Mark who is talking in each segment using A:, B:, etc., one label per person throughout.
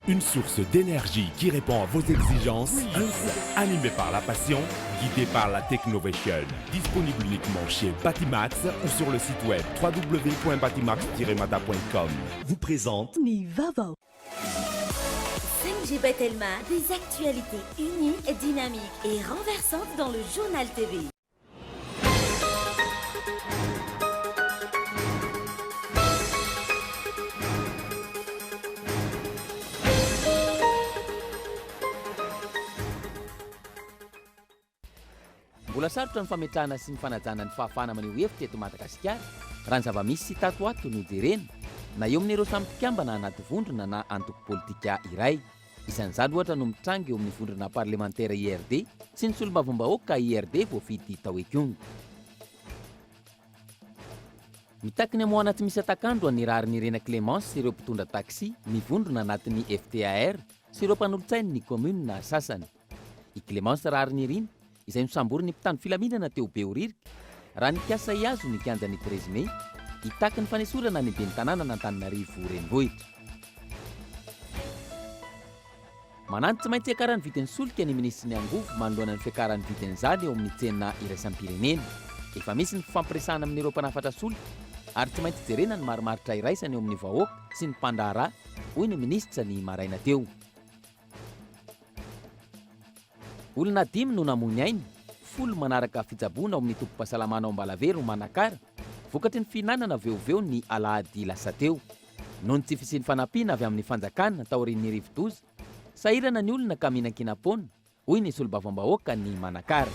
A: Une source d'énergie qui répond à vos exigences, un site animé par la passion, guidé par la technovation. Disponible uniquement chez Batimax ou sur le site web www.batimax-mata.com. Vous présente
B: Nivavo.
C: 5G Batelma, des actualités uniques, dynamiques et renversantes dans le journal TV.
D: Mbola sarotra ny fametrahana sy ny fanajana ny fahafahana maneho hevitra eto Madagasikara raha ny zava-misy sy tato ato no jerena na eo amin'ireo samy mpikambana anaty vondrona na antoko politika iray. Isan'izany ohatra no mitranga eo amin'ny vondrona parlementaire IRD sy ny solombavambahoaka IRD voafidy tao ekongo. Mitakiny amo anaty misy atakandro ny rarin'Irena Clémence sy ireo mpitondra taxi mivondrona anatin'ny FTAR sy ireo mpanolotsainy ny commune na sasany. I Clémence rarin'Irina izay misambory ny mpitandro filaminana teo Behoririka raha nikasa iazo ny kianjany 13 Mey hitaky ny fanesorana ny ben'ny tanàna n'Antananarivo renivohitra. Mananty tsy maintsy hiakarany vidin'ny solika ny ministry ny angovo manoloana ny fiakarany vidin'izany eo amin'ny tsena iraisam-pirenena. Efa misy ny fifampiresahana amin'ireo mpanafatra solika ary tsy maintsy jerena ny marimaritra iraisany eo amin'ny vahoaka sy ny mpandaharaha, hoy ny ministra ny maraina teo. Olona 5 no namony ainy, 10 manaraka fitsaboana ao amin'ny tompo-pahasalamana ao Ambalavero Manakara, vokatry ny fihinanana veoveo ny alahady lasa teo. Noho ny tsy fisian'ny fanampiana avy amin'ny fanjakana taorian'ny rivo-doza, sahirana ny olona ka mihinan-kinapona, hoy ny solombavambahoaka ny Manakara.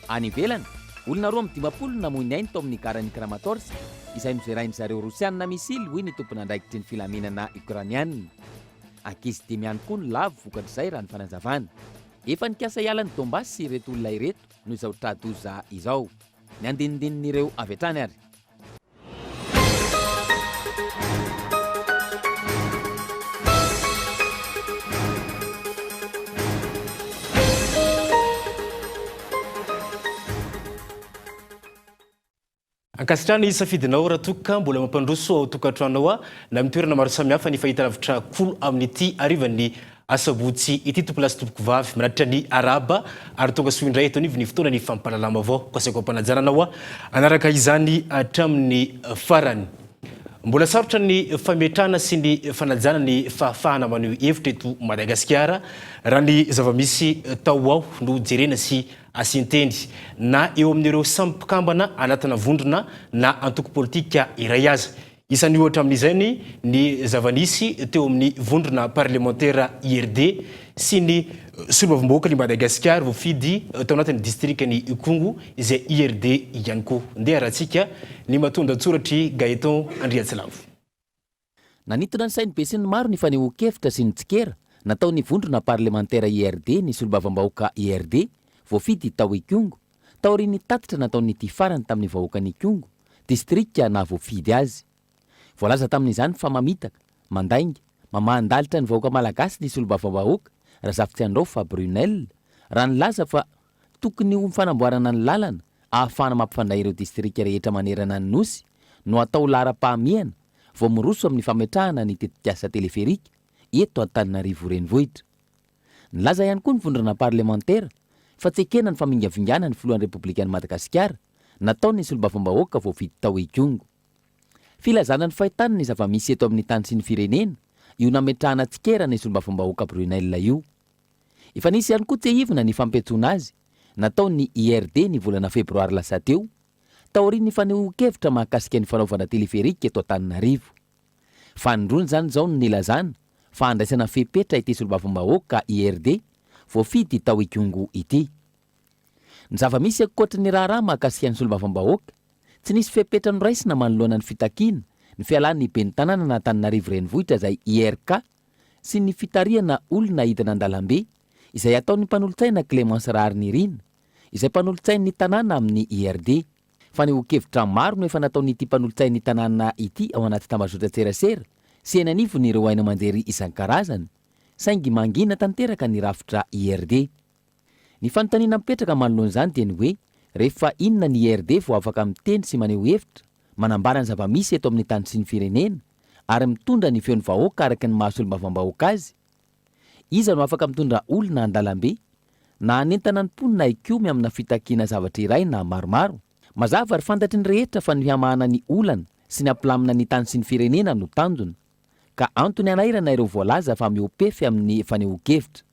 D: Any ivelany, olona 20 namony ainy tao amin'ny garan'ny Kramatorsk, izay mizerainy zareo Rosianina misily, hoy ny tompon'andraikitry ny filaminana Ukrainianina. Ankizy 10 ihany koa no lavo vokatr'izay raha ny fanazavana. Efa nikasa hiala ny Donbas sy ireto olona ireto no izao tradoza izao. Ny andinidinin'ireo avy hatrany ary.
E: Ankasitrano isafidinao raha toka mbola mampandroso ao tokantranao na mitoerana maro samihafa ny fahita lavitra kolo amin'ity arivan'ny asabotsy ity tompolasy tompoko vavy manatitra ny araba ary tonga soindray eto ny fotoana ny fampalalama avao kosaiko ampanajana anaraka izany hatramin'ny farany. Mbola sarotra ny fametrahana sy ny fanajana ny fahafahana maneho hevitra eto Madagasikara raha ny zava-misy tao ao no jerena sy asintendy na eo amin'ireo samy mpikambana anatina vondrona na antoko politika iray aza. Isan'ny ohatra amin'izany ny zava-nisy teo amin'ny vondrona parlementaire IRD sy ny solombavambahoaka ny Madagasikara voafidy tao anatin'ny distriktan'ny Kongo izay IRD ihany koa. Ndeha rahantsika ny matonda tsoratry Gaeton Andriatsilavo.
D: Nanitona ny sainy be sy ny maro ny fanehoan-kevitra sy ny tsikera natao ny vondrona parlementaire IRD ny solombavambahoaka IRD voafidy tao Ikongo, taorian'ny tatitra nataon'ity farany tamin'ny vahoakan'ny Ikongo, distrikta na voafidy azy. Voalaza tamin'izany fa mamitaka, mandainga, mamandalitra ny vahoaka malagasy ny solombavambahoaka Razafitsy Androfa Brunel, raha nilaza fa tokony ho fanamboarana ny lalana ahafahana mampifandray ireo distrikta rehetra manerana ny nosy no atao lara-pahamehana vao miroso amin'ny fametrahana ny tetikasa teleferika eto Antananarivo renivohitra. Nilaza ihany koa ny vondrona parlementaire fa tsekena ny famingavingana ny filohan'ny Republikan'i Madagasikara nataon'ny solombavambahoaka voafidy tao Ikongo. Filazana ny fahitana ny zava-misy eto amin'ny tany sy ny firenena io nametrahana tsikera ny solombavambahoaka Brunel io. Efa nisy ihany koa tsehivina ny fampetsoana azy nataon'ny IRD ny volana febroary lasa teo taorian'ny fanehoan-kevitra mahakasika ny fanaovana teleferika eto Antananarivo. Fanindrony zany zao ny nilazana fa andraisana fepetra ity solombavambahoaka IRD voafidy tao Ikongo ity. Ny zava-misy ankoatra ny raharaha mahakasika ny solombavambahoaka, tsy nisy fepetra noraisina manoloana ny fitakiana ny fialan'ny ben'ny tanàna na Antananarivo renivohitra izay IRK sy ny fitariana olona hidina an-dalambe izay ataon'ny mpanolotsaina Clémence rarin'Irina izay mpanolotsain'ny tanàna amin'ny IRD. Fanehoan-kevitra maro no efa nataon'ity mpanolotsain'ny tanàna ity ao anaty tambazotra-tserasera sy enanivo n'ireo aina manjery isan-karazany saingy mangina tanteraka ny rafitra IRD. Ny fanontaniana mipetraka manoloan'izany dia ny hoe rehefa inona ny IRD vao afaka miteny sy maneho hevitra manambara ny zava-misy eto amin'ny tany sy ny firenena ary mitondra ny feon'ny vahoaka araka ny mahasolom-bavambahoaka azy. Iza no afaka mitondra olona an-dalambe na anentana ny mponina ikomy amina fitakiana zavatra iray na maromaro. Mazava ary fantatry ny rehetra fa ny hamahana ny olana sy ny ampilamina ny tany sy ny firenena no tanjona, ka antony anairana ireo voalaza fa miopefy amin'ny fanehoan-kevitra.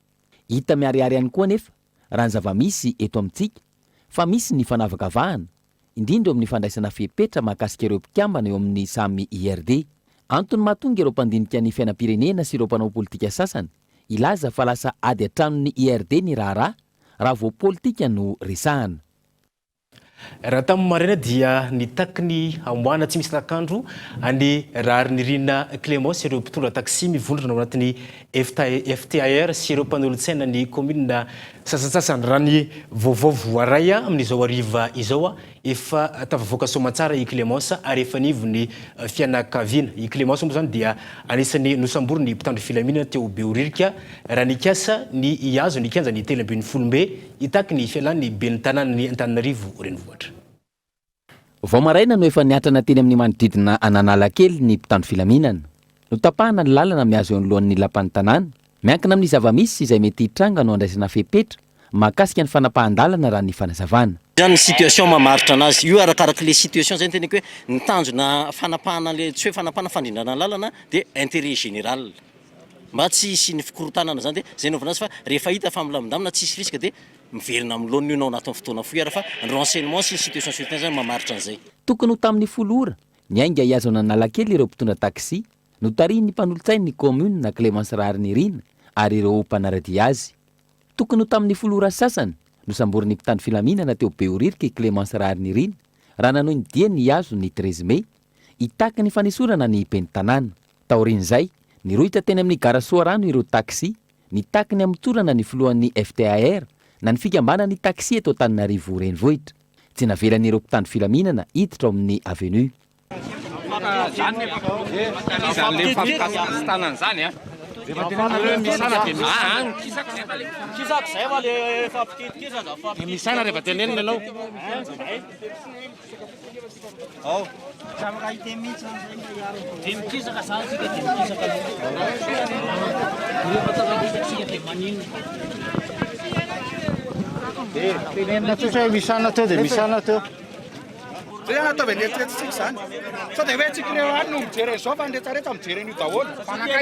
D: Hita miariary ihany koa nefa raha ny zava-misy eto amintsika fa misy ny fanavakavahana, indrindra eo amin'ny fandraisana fepetra mahakasika ireo mpikambana eo amin'ny samy IRD. Antony mahatonga ireo mpandinika ny fiainam-pirenena sy ireo mpanao politika sasany ilaza fa lasa ady antranon'ny IRD ny raha vao politika no resahana.
E: Raha tamin'ny maraina dia nitaky ny amoana tsy misy takandro any Raharinirinina Clémence ireo mpitondra taxi mivondrona ao anatin'ny FTAR sy ireo mpanolontsaina ny commune sasasasany raha ny vaovao voaray amin'izao ariva izao efa tafavoaka soamantsara i Clémence ary efa nivo ny fianakaviana. I Clémence moa zany dia anisan'ny nosambory ny mpitandro filaminana teo Behoririka raha nikasa ny iazo ny kianja ny 3 itaky ny fialan'ny ben'ny tanàna Antananarivo renivohitra.
D: Vao maraina no efa niatrana teny amin'ny manodidina Analakely ny mpitandro filaminana. Notapahana ny lalana miazo eo anoloan'ny lapan'ny tanàna, miankina amin'ny zava-misy izay mety hitranga no andraisana fepetra mahakasika ny fanapahan-dalana raha ny fanazavana.
B: Zany situation mamaritra anazy io arakaraka le situation zay teniko hoe ny tanjona fanapahana le tsy hoe fanapahana fandrindrana lalana de intérêt général. Mba tsy hisy ny fikorotanana zany de zay novana azy fa rehefa hita fa milamindamina tsisy risque de miverina amin'ny laoniny ianao anatin'ny fotoana foy fa ny renseignement sy ny situation suite zany mamaritra an'izay.
D: Tokony ho tamin'ny folo ora ny ainga iazo Analakely ireo mpitondra taxi no tarihin'ny mpanolontsainy ny commune na Clémence Raharinirinina ary ireo mpanaradia azy. Tokony ho tamin'ny folo ora sasany no samborin'ny mpitandro filaminana teo Behoririka i Clémence Raharinirinina raha nanao ny dia ny azo ny 13 Mey itaky ny fanesorana ny ben'ny tanàna. Taorian'izay nirohita teny amin'ny gara Soarano ireo taxi nitaky ny amitsorana ny filohan'ny FTAR na ny fikambana ny taxi eto Antananarivo renivohitra. Tsy navelan'ireo mpitandro filaminana hiditra ao amin'ny avenue.
F: Zay ataovy eritreretintsika zany. Sao dia hoe tsika rehefa no mijery izao fa rehetrarehetra mijery an'io daholo.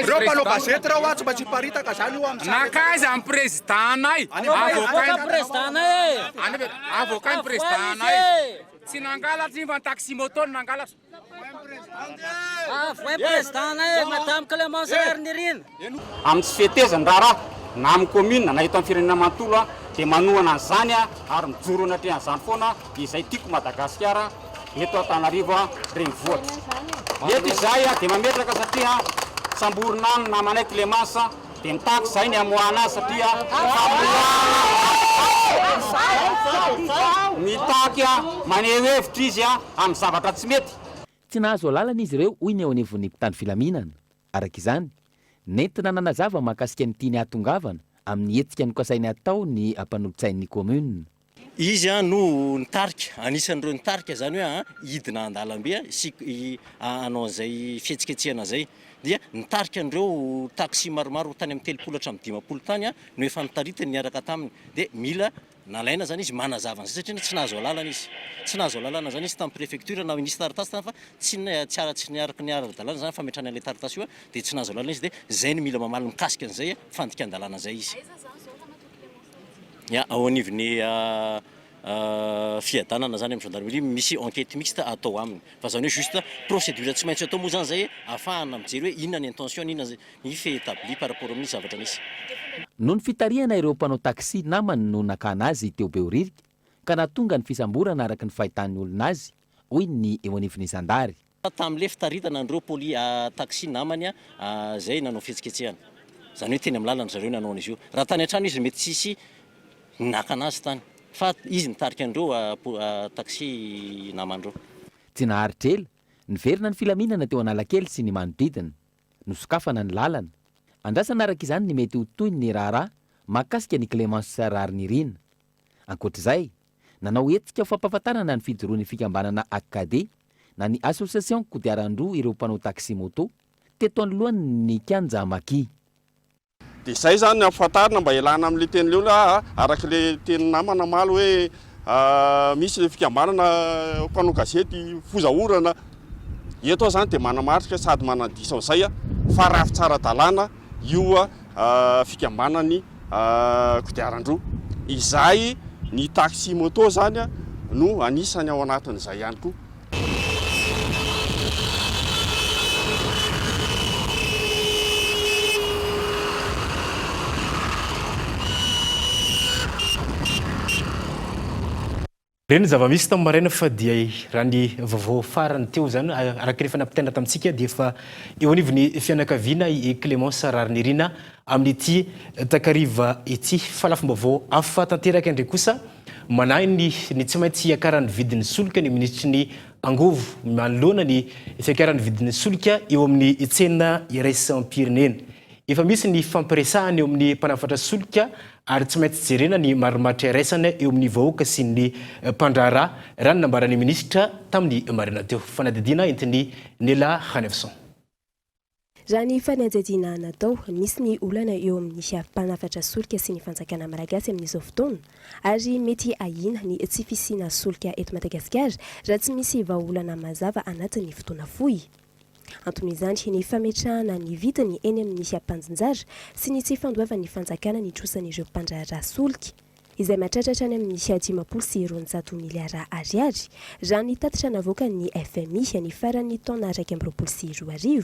F: Ireo mpanao gazety reo tsy mba tsy hiparitaka zany io amin'ny
G: nakaiza amin'ny présidentanay avocat présidentanay tsy nangala tsy fa taxi moto nangala
H: présidentanay madame Clémence Raharinirinina
I: amin'ny tsy fihetezany raha na amin'ny commune na eto amin'ny firenena manontolo dia manohana an'izany ary mijoro anatreha an'izany foana izay tiako Madagasikara eto Antananarivo renivohitra. Eto izay dia mametraka satria samborina any namanay Clémence dia mitaky izay ny amoahana azy satria mitaky maneho hevitra izy amin'ny zavatra tsy mety.
D: Tsy nahazo alalana izy ireo hoy ny eo anivon'ny mpitandro filaminana. Araka izany nentina nanazava mahakasika ny tiany hatongavana amin'ny hetsika nokasainy atao ny mpanolontsain'ny commune.
B: Izy no nitarika anisan'ireo nitarika zany hoe hidina an-dalambe sy anao an'izay fihetsiketsehana zay dia nitarika an'ireo taxi maromaro tany amin'ny 30 hatramin'ny 50 tany no efa nitaritany niaraka taminy dia mila nalaina zany izy manazava an'izay satria tsy nahazo alalana izy. Tsy nahazo alalana zany izy tamin'ny préfecture na ministre taratasy tany fa tsy niaraka ny ara-dalàna zany fametrana an'ilay taratasy io dia tsy nahazo alalana izy dia zay no mila mamaly mikasika an'izay fandikan-dalàna zay izy. Ao anivon'ny fiadanana zany amin'ny gendarmerie misy enquête mixte atao aminy fa zany hoe juste procédure tsy maintsy atao moa zany zay ahafahana mijery hoe inona ny intention inona ny fait établi par rapport amin'ny zavatra misy.
D: Noho ny fitarihana ireo mpanao taxi namany no nakana azy teo Behoririka ka nahatonga ny fisamborana araka ny fahitan'ny olona azy hoy ny eo anivon'ny zandary.
B: Tamin'ilay fitaritana andreo taxi namany zay nanao fihetsiketsehana zany hoe teny amin'ny lalana zareo nanao an'izy io raha tany an-trano izy mety tsisy nakana azy tany fa izy nitarika andreo taxi namandreo.
D: Tsy naharitra ela niverina ny filaminana teo Analakely sy ny manodidina nosokafana ny lalana. Andrasana araka izany ny mety ho toy ny raharaha mahakasika ny Clémence Raharinirinina. Ankoatr'izay nanao hetsika ho fampahafantarana ny fijoroan'ny fikambanana AKD na ny association kodiaran-droa ireo mpanao taxi moto teto anolohany ny kanja maki.
J: Dia izay zany afatarina mba ilana amin'le teny leo arak'le teny namana malo hoe misy fikambanana mpanao gazety fozaorana eto zany dia manamarika sady manadisa izay fa rafy tsara dalàna io fikambanany kodiarandroa. Izay ny taxi moto zany no anisany ao anatin'izay ihany koa.
E: Reny zava-misy tamin'ny maraina fa dia raha ny vaovao farany teo zany araka rehefa nampitaina tamintsika dia efa eo anivony fianakaviana i Clémence Rarnirina amin'ity takariva ity fa lafim-baovao hafa tanteraka indray kosa manahy ny tsy maintsy hiakaran'ny vidin'ny solika ny ministry ny Angovo manoloana ny fiakaran'ny vidin'ny solika eo amin'ny tsena iraisam-pirenena. Efa misy ny fampiresahany eo amin'ny mpanafatra solika ary tsy maintsy jerena ny marimaritra iraisana eo amin'ny vahoaka sy ny mpandraharaha raha ny nambaran'ny ministra tamin'ny marina teo. Fanadidina entiny Nela Hanefson.
K: Raha ny fanadidina natao, misy ny olana eo amin'ny mpanafatra solika sy ny fanjakana malagasy amin'izao fotoana ary mety ahina ny tsy fisiana solika eto Madagasikara raha tsy misy vahaolana mazava anatin'ny fotoana fohy. Anton'izany ny fametrahana ny vidiny eny amin'ny mpanjinjara sy ny tsy fandoavan'ny fanjakana ny trosan'ireo mpandraharaha solika izay mahatratratra any amin'ny 500 miliara ariary raha ny tatitra navoaka ny FMI ny faran'ny taona 2022.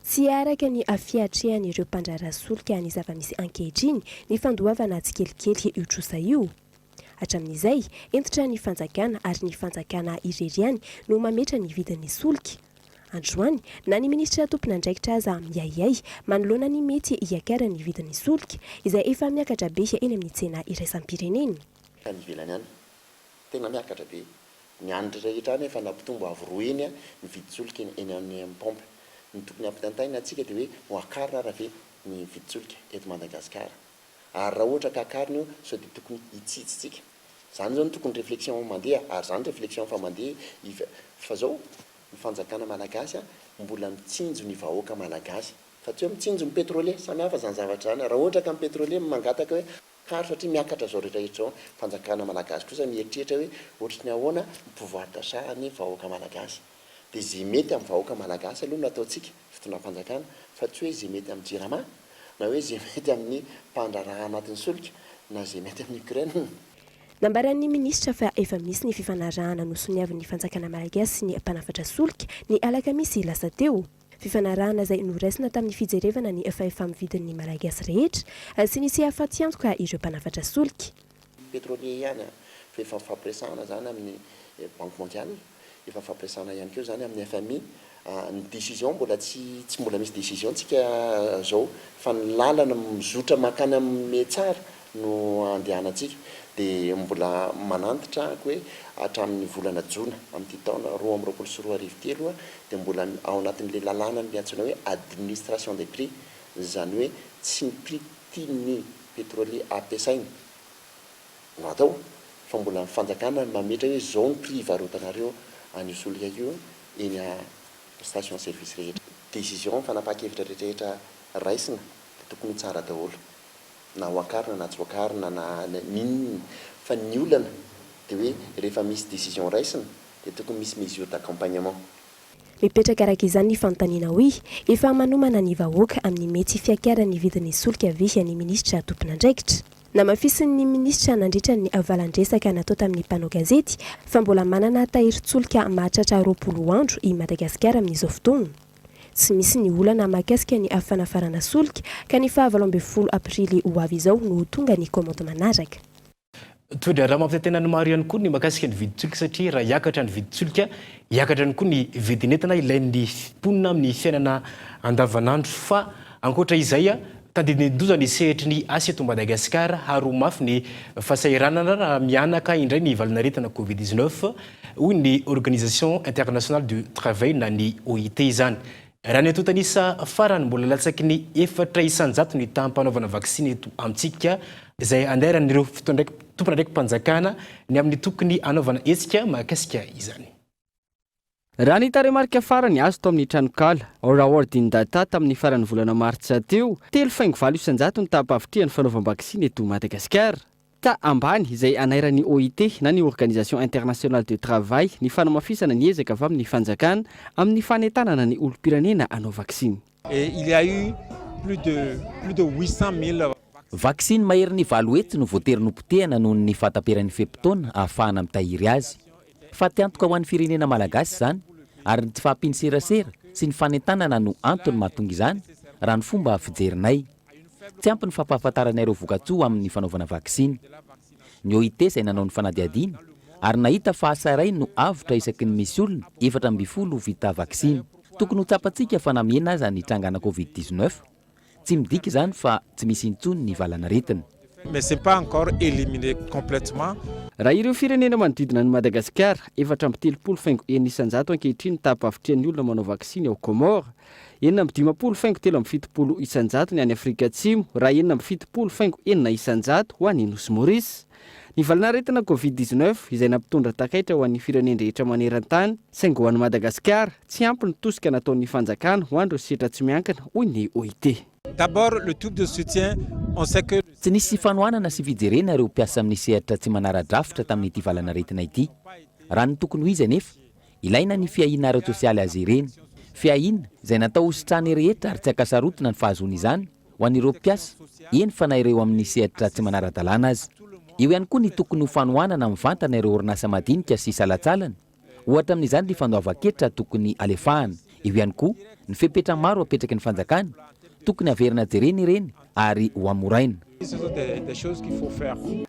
K: Tsy araka ny afiatrehan'ireo mpandraharaha solika ny zava-misy ankehitriny ny fandoavana tsikelikely io trosa io. Hatramin'izay entitra ny fanjakana ary ny fanjakana ireriany no mametra ny vidin'ny solika. Androany, na ny ministra tompon'andraikitra aza miayay manoloana ny mety hiakara ny vidin'ny solika izay efa miakatra be eny amin'ny tsena iraisam-pirenena.
L: Ny vilany any tena miakatra be. Ny andro rehetra any efa nampitombo avy 2 eny ny vidy solika eny amin'ny pompe. Ny tokony ampitantaina atsika dia hoe hoakarina raha ve ny vidy solika eto Madagasikara. Ary raha ohatra ka akarina io sao dia tokony hitsitsitsika. Zany zao ny tokony réflexion mandeha ary zany réflexion fa mandeha fa zao ny fanjakana malagasy mbola mitsinjo ny vahoaka malagasy fa tsy hoe mitsinjo ny pétrolier samy hafa zany zavatra zany. Raha ohatra ka ny pétrolier mangataka hoe karo satria miakatra zao rehetra zao fanjakana malagasy kosa mieritreritra hoe ohatry ny ahoana pouvoir d'achat ny vahoaka malagasy. Dia zay mety amin'ny vahoaka malagasy aloha no ataontsika fotoana fanjakana fa tsy hoe zay mety amin'ny jirama na hoe zay mety amin'ny mpandraharaha anatin'ny solika na zay mety amin'ny Ukraine.
K: Nambaran'ny ministra fa efa misy ny fifanarahana nosoniavin'ny fanjakana malagasy sy ny mpanafatra solika ny alakamisy lasa teo. Fifanarahana izay noraisina tamin'ny fijerevana ny efa mividin'ny malagasy rehetra sy ny tsy ahafaty antoka ireo mpanafatra solika.
L: Pétrolier ihany fa efa fampiresahana zany amin'ny banque mondiale, efa fampiresahana ihany koa zany amin'ny FMI. Ny décision mbola tsy mbola misy décision tsika zao fa ny lalana mizotra makany amin'ny tsara no andehanantsika. Dia mbola manantitra hoe hatramin'ny volana Jona amin'ity taona 2023 dia mbola ao anatin'ilay lalàna ny antsoina hoe administration des prix, izany hoe tsy ny prix tian'ny pétrolier ampiasaina no atao fa mbola fanjakana mametra hoe zao ny prix varotanareo an'io solika io eny station service rehetra. Décision fanapakevitra rehetra raisina dia tokony tsara daholo. Na hoakarina na tsy hoakarina na ninona fa ny olana dia hoe rehefa misy décision raisina dia tokony misy mesure d'accompagnement.
K: Mipetraka araka izany ny fanontaniana hoe efa manomana ny vahoaka amin'ny mety fiakarany vidin'ny solika ve ny ministra tompon'andraikitra. Na mafisin'ny ministra nandritra ny avalan-dresaka natao tamin'ny mpanao gazety fa mbola manana tahirin-tsolika mahatratra 20 andro i Madagasikara amin'izao fotoana. Tsy misy ny olana mahakasika ny afanafarana solika ka ny 17 aprily ho avy izao no tonga ny komando manaraka.
E: Toedra raha mampitaitena ny maro ihany koa ny mahakasika ny vidin-tsolika satria raha hiakatra ny vidin-tsolika hiakatra ihany koa ny vidin'entana ilain'ny mponina amin'ny fiainana andavanandro fa ankoatra izay tandidin-doza ny sehitry ny asa eto Madagasikara haro mafy ny fahasahiranana raha mianaka indray ny valinaretana Covid-19 hoy ny Organisation Internationale du Travail na ny OIT izany. Raha ny atotanisa farany mbola latsaky ny 400 ny tampanaovana vaksiny eto amintsika izay anderan'ireo tompona ndraiky mpanjakana ny amin'ny tokony anaovana hetsika mahakasika izany.
M: raha ny taremarika farany azo tao amin'ny tranokala Howard Data tamin'ny faran'ny volana martsa teo 3.9 isan-jato ny tapavitrihan'ny fanaovam-baksiny eto Madagasikara. Ta ambany izay anairan'ny OIT na ny Organisation Internationale de Travail ny fanamafisana ny ezaka avy amin'ny fanjakana amin'ny fanentanana ny olom-pirenena anao vaksiny.
N: Il y a eu plus de 800 000
D: vaksiny maherin'ny valoety no voatery-nompotehana noho ny fataperan'ny fepitaona ahafahana mitahiry azy. Fa tiantoka ho an'ny firenena malagasy zany ary ny tsy fahampiniserasera sy ny fanentanana no antony mahatonga izany raha ny fomba fijerinay. Tsy ampy ny fampahafantaranay ireo vokatsoa amin'ny fanaovana vaksiny. Ny OIT izay nanao ny fanadiadiana ary nahita fa hasaray no avotra isaky ny misy olona 420 vita vaksiny. Tokony ho tsapantsika fa namiena aza ny trangana Covid-19. Tsy midika izany fa tsy misy intsony ny valanaretina.
N: Mais c'est pas encore éliminé complètement.
M: Raha ireo firenena manodidina ny Madagasikara 4.3 isan-jato ankehitriny tapavitrihan'ny olona manao vaksiny ao Comore, 4.7 isan-jato ny any Afrika Atsimo, raha 7.1 isan-jato ho any Nosy Maurice. Ny valanaretina Covid-19 izay nampitondra takaitra ho an'ny firenena rehetra maneran-tany, saingy ho an'ny Madagasikara tsy ampy ny tosika nataon'ny fanjakana ho andro sehatra tsy miankina hoy ny OIT.
N: D'abord le tube de soutien, on sait que
D: tsy nisy fanohanana sy fijerena ireo mpiasa amin'ny sehatra tsy manara-drafitra tamin'ity valanaretina ity. Raha ny tokony ho izy anefa, ilaina ny fiahiana ara-tsosialy azy ireny. Fiahiana izay natao hositrany rehetra ary tsy akasarotona ny fahazoana izany ho an'ireo mpiasa, eny fa na ireo amin'ny sehatra tsy manara-dalàna azy. Eo ihany koa ny tokony ho fanohanana mivantana ireo orinasa madinika sy salatsalana. Ohatra amin'izany ny fandoavan-ketra tokony alefahana. Eo ihany koa ny fepetra maro apetraky ny fanjakana tokony averina jerena ireny ary ho amoraina.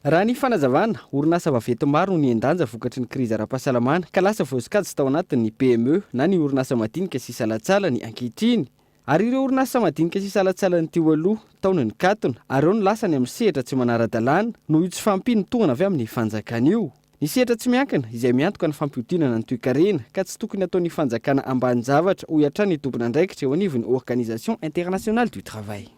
M: Raha ny fanazavana orinasa vaventy maro no niendanja vokatry ny krizy ara-pahasalamana ka lasa voasokajy tao anatin'ny PME na ny orinasa madinika sy salatsalany ankehitriny. Ary ireo orinasa madinika sy salatsalany teo aloha taona ny katona ary eo no lasany amin'ny sehatra tsy manara-dalàna noho io tsy fampinotongana avy amin'ny fanjakana io. Ny sehatra tsy miankina izay miantoka ny fampiotinana ny toe-karena ka tsy tokony ataon'ny fanjakana ambany zavatra ho iatrany tompona andraikitra eo anivon'ny Organisation Internationale du Travail.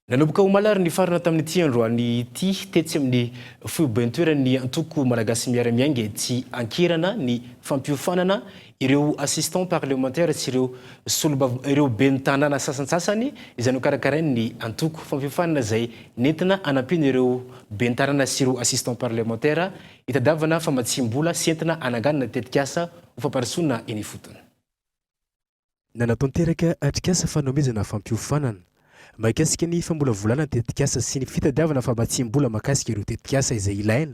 E: Nanomboka ho malary ny farana tamin'ity androany ity tetsy amin'ny fiobentoerany antoko malagasy miara-miainga tsy ankirana ny fampiofanana ireo assistant parlementaire sy ireo ben'ny tanàna sasantsasany izay no karakarainy ny antoko fampiofanana izay nentina anampiny ireo ben'ny tanàna sy ireo assistant parlementaire itadiavana famatsim-bola sy entina ananganana tetikasa ho famparisoana eny fotony.
O: Nanatanteraka atrikasa fanomezana fampiofanana mahakasika ny famolavolana tetikasa sy ny fitadiavana famatsim-bola mahakasika ireo tetikasa izay ilaina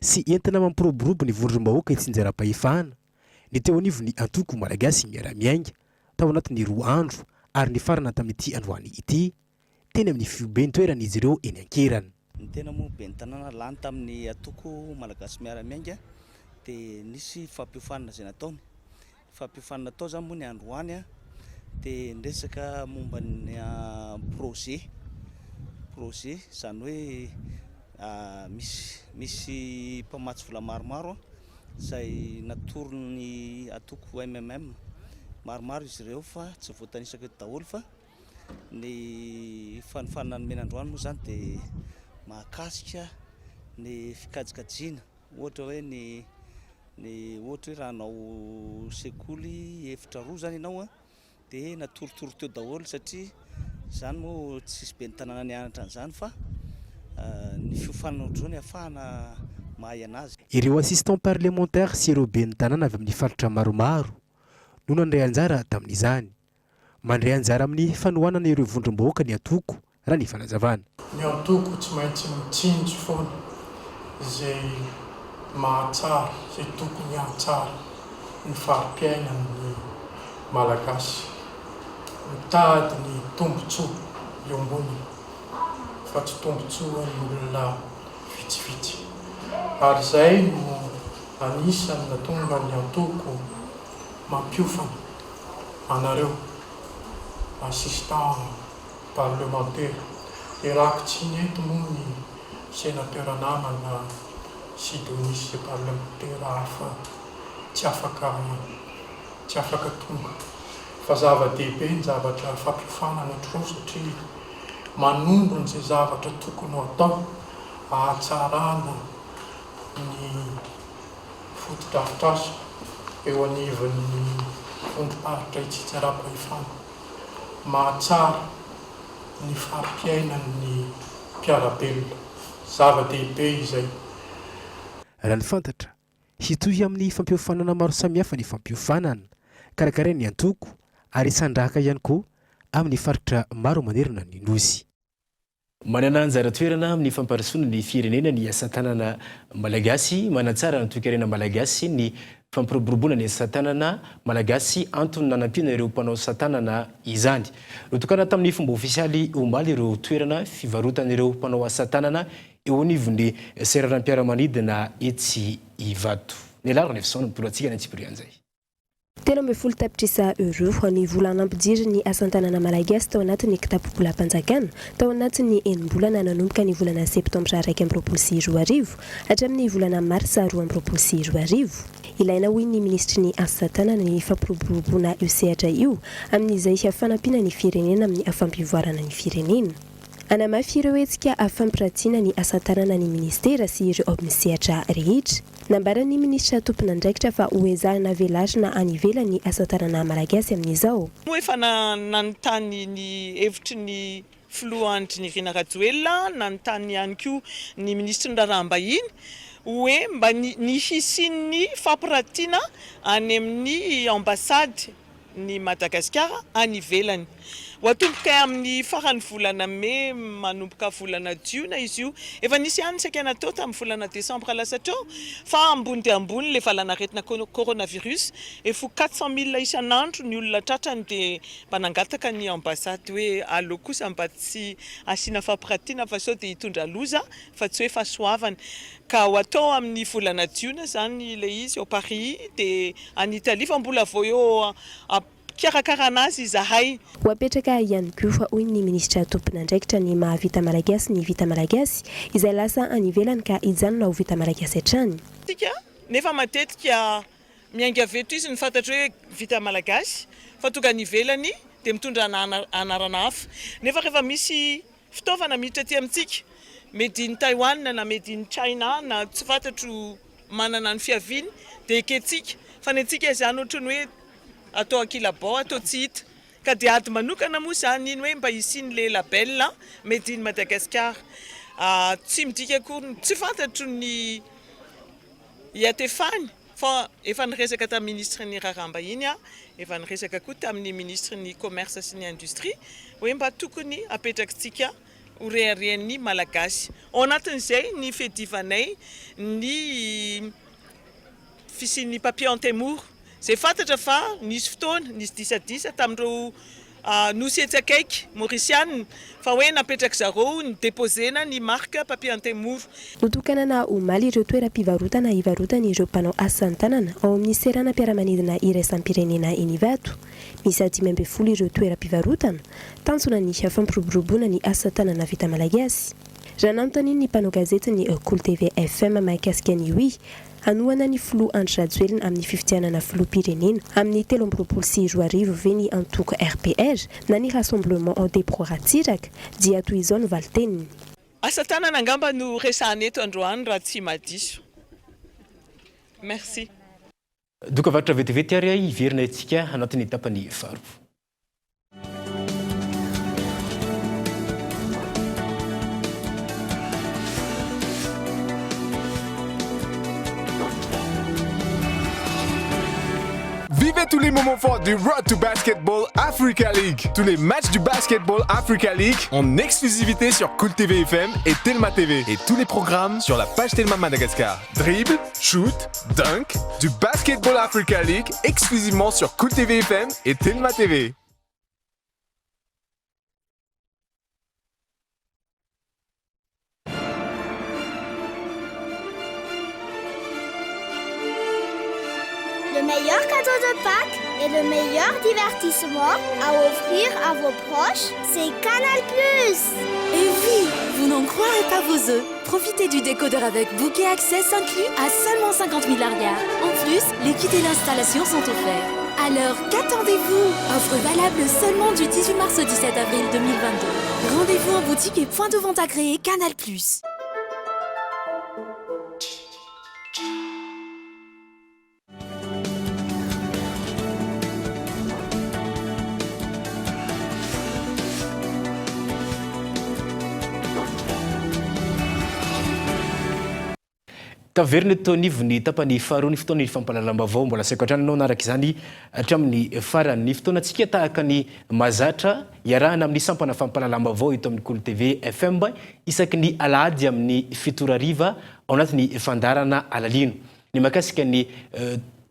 O: sy entina mampiroborobo ny vondrom-bahoaka itsinjara-pahefahana ny teo anivo ny antoko malagasy miara-miainga tao anatin'ny 2 andro ary ny farana tamin'ity androany ity teny amin'ny fiobentoerana izy ireo eny ankirana.
P: Ny tena moa ben'ny tanàna lany tamin'ny antoko malagasy miara-miainga dia nisy fampiofanana izay nataony. Fampiofanana tao zany moa ny androany dia ndresaka momba ny projet zany hoe misy mpamatsy vola maromaro izay natorony atoko MMM maromaro izy ireo fa tsy voatanisaka eto daholo fa ny fanofanana ny menandroany moa zany dia mahakasika ny fikajikajiana ohatra hoe ny ohatra hoe raha anao sekoly efitra 2 zany ianao dia natorotoro teo daholo satria zany moa tsisy ben'ny tanàna nianatra an'izany fa ny fiofanana ohatr'izao ahafahana mahay anazy.
O: Ireo assistant parlementaire sy ireo ben'ny tanàna avy amin'ny faritra maromaro no nandray anjara tamin'izany. Mandray anjara amin'ny fanohanana ireo vondrom-bahoaka ny antoko raha ny fanazavana.
Q: Ny antoko tsy maintsy mitsinjo foana izay mahatsara izay tokony hatsara ny fari-piainan'ny malagasy mitady ny tombotsoa eo amboniny fa tsy tombotsoa ny olona vitsivitsy ary izay no anisany natonga ny antoko mampiofana anareo assistant parlementaire irakitsy ny eto moa ny sénateur namana Sidonis parlementaire hafa tsy afaka tonga fa zava-dehibe ny zavatra fampiofanana otrao satria manombony izay zavatra tokony atao ahatsarana ny foto-drafitrasa eo anivon'ny fondrom-paritra Itsitsarapahefana. Mahatsara ny fahampiainan'ny mpiarabelona, zava-dehibe izay.
O: Raha ny fantatra hitohy amin'ny fampiofanana maro samihafa ny fampiofanana karakara ny antoko ary sandrahaka ihany koa amin'ny faritra maro manerana ny nosy. Manana anjara toerana amin'ny famparisoana ny firenena ny asa tanana malagasy, manatsara ny toe-karena malagasy ny fampiroboroboana ny asa tanana malagasy antony nanampiana ireo mpanao asa tanana izany. Rotokana tamin'ny fomba ofisialy omaly ireo toerana fivarotana ireo mpanao asa tanana eo anivon'ny seraram-piaramanidina etsy Ivato. Ny larany efisona mitolatsika ny Antsipirianzay.
K: 13 tapitrisa euro ny volana ampidiriny ny asan-tanana malagasy tao anatin'ny kitapo-bolam-panjakana tao anatin'ny enim-bolana nanomboka ny volana septambra 2024 hatramin'ny volana marsa 2024. Ilaina hoy ny ministry ny asa tanana ny fampiroboroboana io sehatra io amin'izay fanampiana ny firenena amin'ny afampivoarana ny firenena. Anamafy ireo hetsika afampirantiana ny asa tanana ny ministera sy ireo amin'ny sehatra rehetra. Nambarany ministra tompon'andraikitra fa hoezahana velarina any ivelany ny asa tanana malagasy amin'izao.
R: Efa nanontany ny hevitry ny filohandry ny Rina Rajoelina, nanontany ihany koa ny ministra Ndrarambahiny hoe mba ny hisin'ny fampirantiana any amin'ny ambasady ny Madagasikara any ivelany. Watomboka amin'ny farany volana Mai manomboka volana Jiona izy io efa nisy ihany saika natao tamin'ny volana Desambra lasa tao fa ambony dia ambony le valanaretina coronavirus efa 400,000 isan'andro ny olona tratrany dia mpanangataka ny ambasady hoe allo kosa mba tsy asiana fampirantiana fa sao dia hitondra loza fa tsy hoe fahasoavana. Ka atao amin'ny volana Jiona zany le izy au Paris dia any Italie fa mbola vao eo karakaranazy izahay.
K: Wapetraka ihany koa fa hoy ny ministra tompon'andraikitra ny mahavita malagasy ny vita malagasy izay lasa any ivelany ka hijanona ho vita malagasy hatrany.
R: Nefa matetika miainga veto izy ny fantatra hoe vita malagasy fa tonga any ivelany dia mitondra anarana hafa. Nefa rehefa misy fitaovana miditra aty amintsika made in Taiwan na made in China na tsy fantatro manana ny fiaviany dia eketsika fa ny antsika izany ohatrany hoe atao akilabao atao tsy hita ka dia ady manokana moa zany iny hoe mba hisiny le label made in Madagascar tsy midika akory tsy fantatro ny iatefany fa efa niresaka tamin'ny ministre ny Ndrarambahiny efa niresaka koa tamin'ny ministre ny commerce sy ny industrie hoe mba tokony apetrakintsika ho reharehan'ny malagasy ao anatin'izay ny fedivanay ny fisian'ny papier antemour. Zay fantatra fa nisy fotoana nisy disadisa tamin'ireo nosy etsakaiky Mauritiana fa hoe napetraka zareo ny déposena ny marque papier antemour.
K: Notokana na omaly ireo toeram-pivarotana hivarotana ireo mpanao asa tanana ao amin'ny seranam-piaramanidina iraisam-pirenena eny Ivato. Misy 12 ireo toeram-pivarotana tanjona ny fampiroboroboana ny asa tanana vita malagasy. Raha nanontany ny mpanao gazety ny Cool TV FM mahakasika ny io anoana ny filoha Andry Rajoelina amin'ny fifidianana filoham-pirenena amin'ny 2024 ve ny antoko RPR na ny rassemblement des proratsiraka dia toy izao ny valiteniny.
R: Asa tanana angamba no resahana eto androany raha tsy madiso. Merci.
E: Doka varitra vetivety ary iverina itsika anatin'ny tapany faro.
S: Vivez tous les moments forts du Road to Basketball Africa League. Tous les matchs du Basketball Africa League en exclusivité sur Cool TV FM et Telma TV. Et tous les programmes sur la page Telma Madagascar. Dribble, shoot, dunk, du Basketball Africa League exclusivement sur Cool TV FM et Telma TV.
T: Le meilleur cadeau de Pâques et le meilleur divertissement à offrir à vos proches, c'est Canal+.
U: Et oui, vous n'en croirez pas vos œufs. Profitez du décodeur avec bouquet Access inclus à seulement 50 000 largars. En plus, les kits et l'installation sont offerts. Alors qu'attendez-vous? Offre valable seulement du 18 mars au 17 avril 2022. Rendez-vous en boutique et point de vente agréé Canal+.
E: taverny tonivo ny tapany faharoa ny fotoana ny fampalalam-bavao mbola saiko atrananao naraka izany hatramin'ny farany fotoanantsika tahaka ny mazatra iarahana amin'ny sampana fampalalam-bavao ito amin'ny Cool TV FM isaky ny alahady amin'ny 7:00 ao anatin'ny fandarana alalino ny makasika ny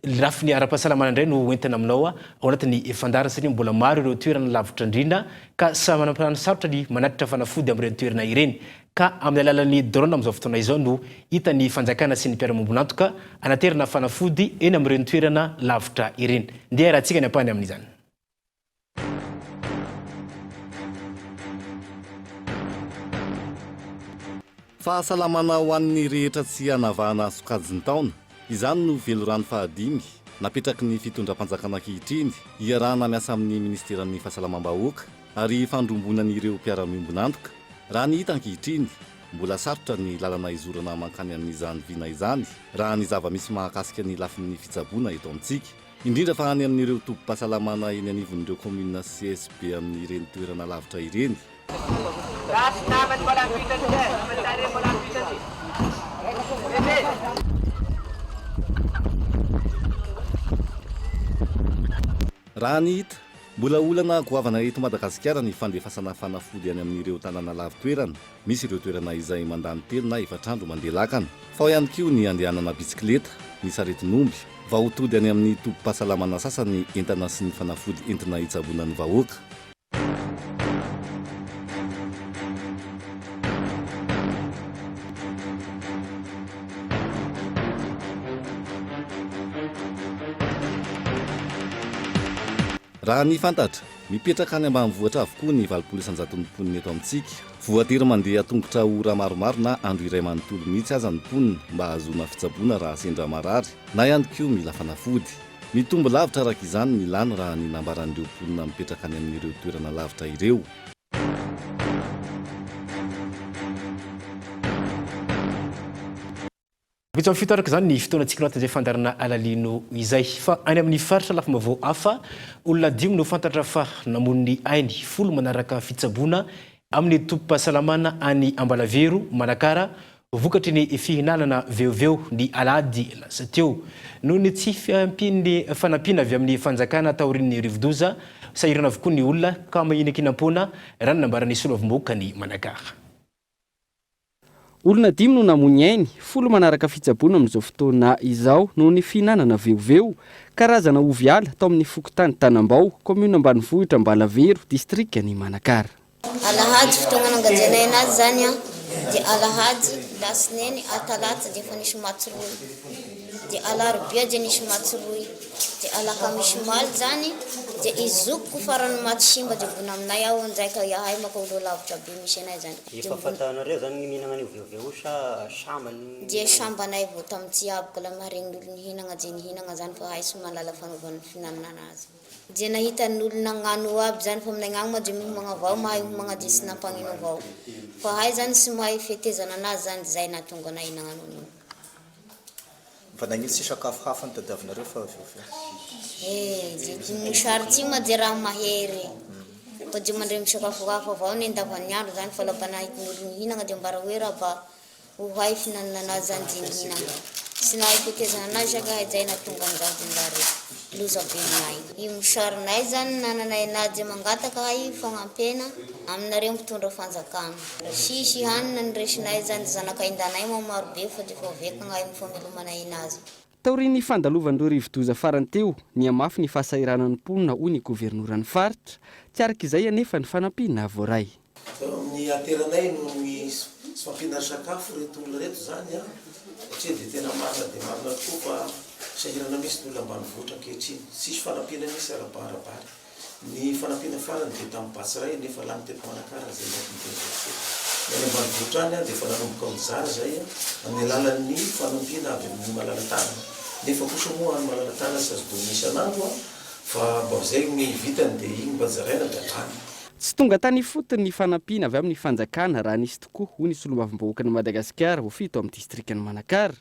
E: lafiny ara-pahasalamana indray no entina aminao ao anatin'ny fandarana satria mbola maro ireo toerana lavitra indrindra ka samy manam-panana sarotra ny manatitra fanafody amin'ireny toerana ireny ka amin'ny alalan'ny drone amin'izao fotoana izao no hita ny fanjakana sy ny mpiara-mombonantoka anaterana fanafody eny amin'ireny toerana lavitra ireny ndeha rahantsika ny ampahany amin'izany.
A: Fahasalamana ho an'ny rehetra tsy hanavahana sokajiny taona izany no velorano fahadimy napetraky ny fitondram-panjakana ankehitriny iarahana miasa amin'ny ministeran'ny fahasalamam-bahoaka ary fandrombonan'ireo mpiara-miombonantoka raha ny hita ankehitriny mbola sarotra ny lalana izorana mankany amin'izany vina izany raha ny zava-misy mahakasika ny lafin'ny fitsaboana eto amintsika indrindra fa any amin'ireo tobim-pahasalamana eny anivon'ireo komuna CSB amin'ireny toerana lavitra ireny. Raha ny hita mbola olana goavana eto Madagasikara ny fandefasana fanafody any amin'ireo tanàna lavitoerana misy ireo toerana izay mandany telo na efatrandro mandeha lakana fa ao ihany koa ny andehanana bisikileta ny saretin'omby vahotody any amin'ny tobim-pahasalamana sasany entana sy ny fanafody entina hitsaboana ny vahoaka. Raha ny fantatra mipetraka any ambanivohitra avokoa ny 700 mponina eto amintsika voatery mandeha tongotra ora maromaro na andro iray manontolo mihitsy aza ny mponina mba hahazoana fitsaboana raha sendra marary na ihany koa mila fanafody mitombo lavitra araka izany ny lany raha ny nambaran'ireo mponina mipetraka any amin'ireo toerana lavitra ireo.
E: Bitsa amin'ny fito araka izany ny fotoanantsika no atin'izay fandarana alalino izay fa any amin'ny faritra lafim-baovao hafa olona 5 no fantatra fa namon'ny ainy 10 manaraka fitsaboana amin'ny tobim-pahasalamana any Ambalavero Manakara vokatry ny fihinanana veoveo ny alahady lasa teo noho ny tsy fiampin'ny fanampiana avy amin'ny fanjakana taorian'ny rivodoza sahirana avokoa ny olona ka mahinan-kinam-pona raha ny nambaran'ny solovim-bahoaka ny Manakara.
M: Olona 5 no namony ainy 10 manaraka fitsaboana amin'izao fotoana izao noho ny fihinanana veoveo karazana oviala tao amin'ny Fokotany Tanambao commune ambanivohitra Ambalavero district ny Manakara.
V: Alahady fotoana nangajiana anazy zany dia alahady lasineny atalata dia efa nisy matsiroy dia alarobia dia nisy matsiroy dia alakamisy maly zany dia izokiko farany matsimba dia bona aminay aho anjaika yahay makolo lavitra be misy anay zany.
H: Efa fantanareo zany ny mihinana an'io veoveo sa sambany?
V: Dia sambanay vao tamin'ity abaka la maharegn'olo nihinagna dia nihinagna zany fa hay sy mahalala fanaovan'ny fihinanana anazy. Dia nahitan'olona agnano aby zany fa aminay agny dia mihomagna avao mahay homagna dia sy nampagnino avao fa hay zany sy mahay fetezana anazy zany zay nahatonga anay nagnano an'io.
W: Fa nagnino sy sakafo hafa nitadiavinareo fa veoveo?
V: Dia saritsy ma dia raha mahery fa dia mandray misakafo hafa avao ny andavan'ny andro zany fa laba nahitan'olo nihinagna dia mbara hoe raha ba ho hay fihinanana anazy zany dia nihinagna sy nahay fetezana anazy saka hay zay nahatonga an'izao dia ndare loza be aminay. Io mosarinay zany nananay anazy mangataka hay fagnampena aminareo mpitondra fanjakana. Sisy hanina nyresinay zany zanakaindanay maro be fa dia fa vekagna hay mifamelomanay anazy.
M: Taorian'ny fandalovan'ireo rivodoza farany teo ny amafy ny fahasahiranan'ny mponina hoy ny governoran'ny faritra tsy arak'izay anefa ny fanampiana voaray.
X: Amin'ny ateranay no ny sy fampianary sakafo reto olona reto zany satria dia tena marina dia marina tokoa fa sahirana misy ny olona ambanivohitra ankehitriny sisy fanampiana misy arabarabary ny fanampiana farany dia tamin'ny Batsiray nefa lany teto Manakara zay ny ambanivohitra any dia efa nanomboka mizara zay amin'ny alalan'ny fanampiana avy amin'ny malalatana nefa kosa moa any malalatana sy azo misy anandro fa mba zay ny vitany dia igny mba zaraina dia lany.
M: Tsy tonga tany fotony ny fanampiana avy amin'ny fanjakana raha nisy tokoa hoy ny solombavim-bahoaka ny Madagasikara ho fito amin'ny distrikany Manakara.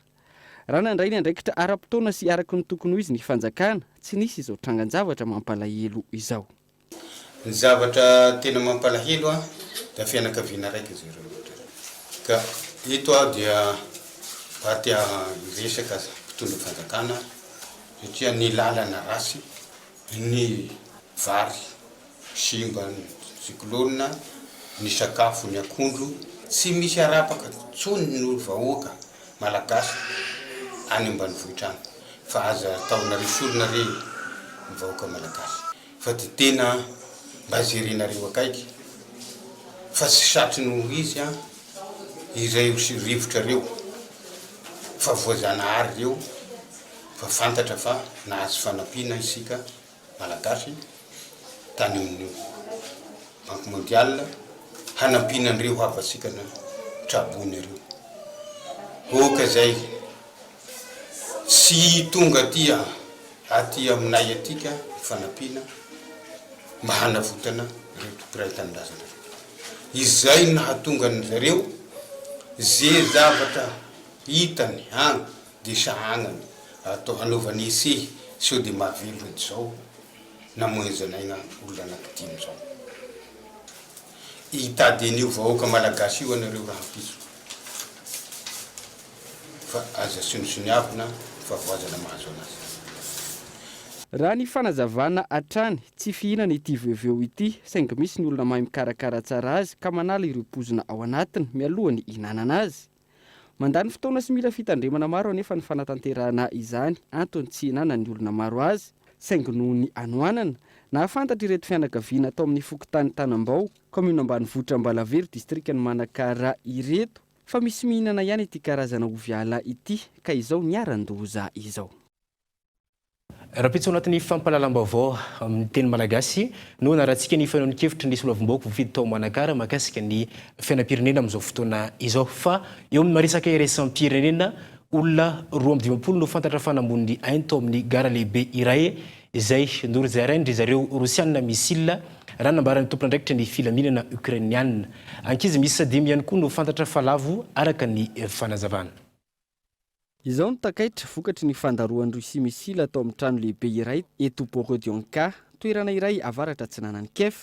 M: Raha nandray ny andraikitra ara-potoana sy araky ny tokony ho izy ny fanjakana tsy nisy izao trangan-javatra mampalahelo izao.
Y: Ny zavatra tena mampalahelo dia fianakaviana raiky izy ireo. Ka ito dia tia resaka mpitondra fanjakana satria ny lalana rasy ny vary simba cyclone ny sakafo ny akondro tsy misy arapaka tsony ny vahoaka malagasy any ambanivohitra any fa aza taona risolona re ny vahoaka malagasy fa ty tena mba jerenareo akaiky fa tsy satry no izy a ireo sy rivotra reo fa voajanahary reo fa fantatra fa nahazo fanampiana isika malagasy tany amin'ny banque mondiale hanampinan'ireo havatsika na trabony reo oka zay sy tonga aty aminay atika fanampiana mba hanavotana reo tompiray tanindrazana izay nahatonga an'zareo ze zavatra hitany agny de sahagnany atao hanaovany ese sao de mahavelo zao namoezanaina olona anankidimy zao hitady an'io vahoaka malagasy io anareo raha piso fa aza sinosoniavina fa voazana mahazo anazy
M: raha ny fanazavana atrany tsy fihinana ity veoveo ity saingy misy ny olona mahay mikarakara tsara azy ka manala ireo pozina ao anatiny mialohany ihinanana azy mandany fotoana sy mila fitandremana maro anefa ny fanatanterahana izany antony tsy hinana ny olona maro azy saingy noho ny anoanana nahafantatra ireto fianakaviana atao amin'ny fokotany Tanambao commune ambanivohitra Ambalavery district ny Manakara ireto fa misy mihinana ihany ity karazana oviala ity ka izao niaran-doza izao.
E: Rapitso anatin'ny fampalalam-baovao amin'ny teny malagasy no naratsika ny fanaon-kevitra ny solavim-baovaka voafidy tao Manakara mahakasika ny fiainam-pirenena amin'izao fotoana izao fa eo amin'ny maresaka iraisam-pirenena olona 20 no fantatra fanambony ainy tao amin'ny gara lehibe iray izay ndoro zaraindry zareo rosianina misila raha nambarany tompon'andraikitra ny filaminana ukrainianina ankizy misy 5 ihany koa no fantatra falavo araka ny fanazavana.
M: Izao no takaitra vokatry ny fandaroan'ny Rosia misila atao amin'ny trano lehibe iray eto Borodionka, toerana iray avaratra Antsinanany Kiev.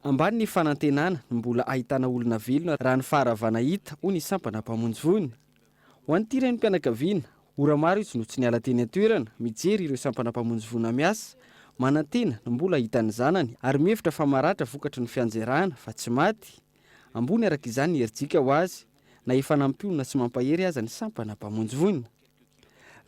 M: Ambany ny fanantenana mbola ahitana olona velona raha ny faharavana hita ho ny sampana mpamonjy vony. Ho an'ity renim-pianakaviana, ora maro izy no tsy niala teny an-toerana mijery ireo sampana mpamonjy vona miasa, manantena no mbola ahitany zanany ary mihevitra fa maratra vokatry ny fianjerahana fa tsy maty. Ambony araka izany ny herijika ho azy na efa nampiona sy mampahery aza ny sampana mpamonjy vony.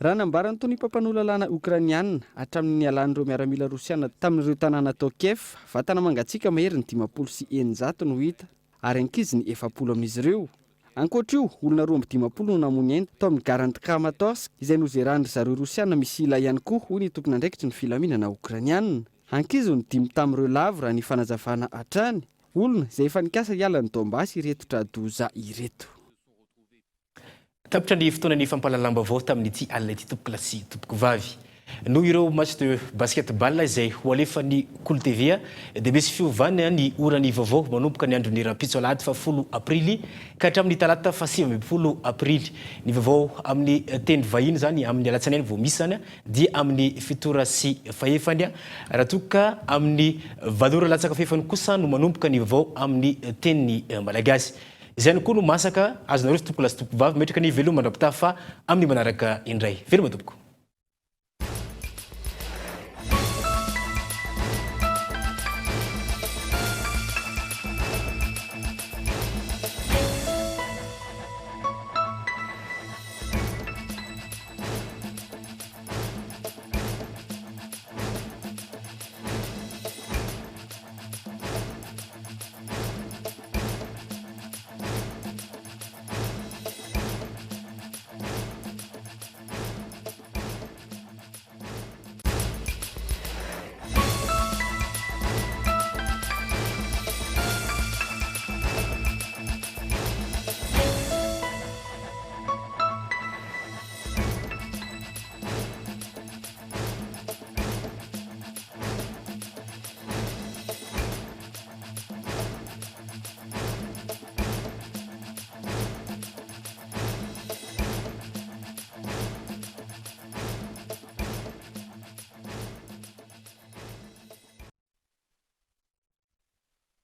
M: Raha nambarany tony mpampanolalalana Ukrainianina hatramin'ny nialan'ireo miaramila Rosiana tamin'ireo tanàna tao Kiev, vatana mangatsiaka mahery ny 509 no hita ary ankizy ny 70 amin'izy ireo. Ankoatra io, olona 20 no namony ainy tao amin'ny Garant Kramatorsk izay nozerandry zareo Rosiana misila ihany koa hoy ny tompon'andraikitry ny filaminana Ukrainianina. Ankizy ny 5 tamin'ireo lavo raha ny fanazavana hatrany, olona izay efa nikasa hiala ny Donbasy ireto tradoza ireto.
E: Tapitra ny fotoana ny fampalalam-baovao tamin'ity alina ity tompoko lasy tompoko vavy no ireo match de basketball izay ho alefan'ny Cool TV dia misy fiovana ny orany vaovao manomboka ny andron'ny rapitso alahady fa 10 aprily ka hatramin'ny talata fa 15 aprily. Ny vaovao amin'ny teny vahiny zany amin'ny alatsanainy vao misana dia amin'ny fitora sy fahefany raha toka amin'ny valora latsaka fahefany kosa no manomboka ny vaovao amin'ny teny malagasy. Izay koa no masaka azonareo sy tompoko lasy tompoko vavy metraka ny veloma mandrapitafa amin'ny manaraka indray. Veloma tompoko.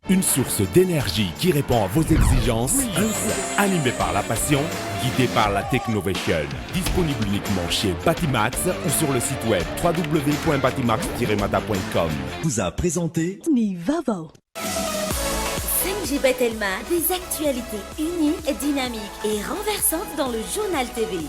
B: Une source d'énergie qui répond à vos exigences, un groupe animé par la passion, guidé par la Technovation. Disponible uniquement chez Batimax ou sur le site web www.batimax-mata.com.
C: Vous a présenté
U: Nivavo. 5G Batelma, des actualités unies, dynamiques et renversantes dans le journal TV.